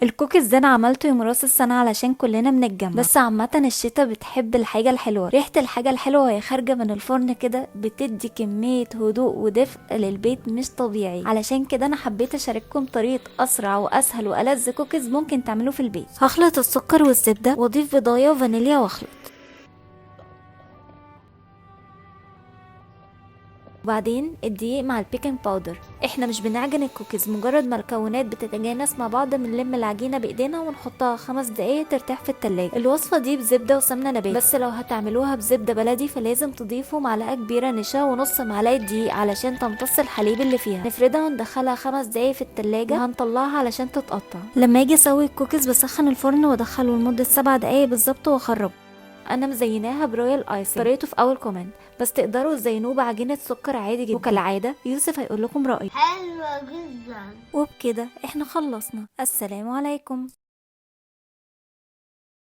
الكوكيز ده انا عملته يوم راس السنه علشان كلنا بنتجمع، بس عامه الشتا بتحب الحاجه الحلوه. ريحه الحاجه الحلوه وهي خارجه من الفرن كده بتدي كميه هدوء ودفء للبيت مش طبيعي. علشان كده انا حبيت اشارككم طريقه اسرع واسهل والذ كوكيز ممكن تعملوه في البيت. هخلط السكر والزبده واضيف بيضايه وفانيليا واخلط، وبعدين الدقيق مع البيكنج باودر. احنا مش بنعجن الكوكيز، مجرد ما الكونات بتتجانس مع بعض بنلم العجينه بايدينا ونحطها 5 دقايق ترتاح في التلاجة. الوصفه دي بزبده وسمنه نباتي، بس لو هتعملوها بزبده بلدي فلازم تضيفوا معلقه كبيره نشا ونص معلقه دقيق علشان تمتص الحليب اللي فيها. نفردها وندخلها 5 دقايق في التلاجة وهنطلعها علشان تتقطع. لما اجي اسوي الكوكيز بسخن الفرن وادخله لمده 7 دقايق بالظبط واخرجه. انا مزيناها برويال ايس، طريقته في اول كومنت، بس تقدروا تزينوه بعجينه سكر عادي جدا. وكالعاده يوسف هيقول لكم رايه. حلوة جدا. وبكده احنا خلصنا. السلام عليكم.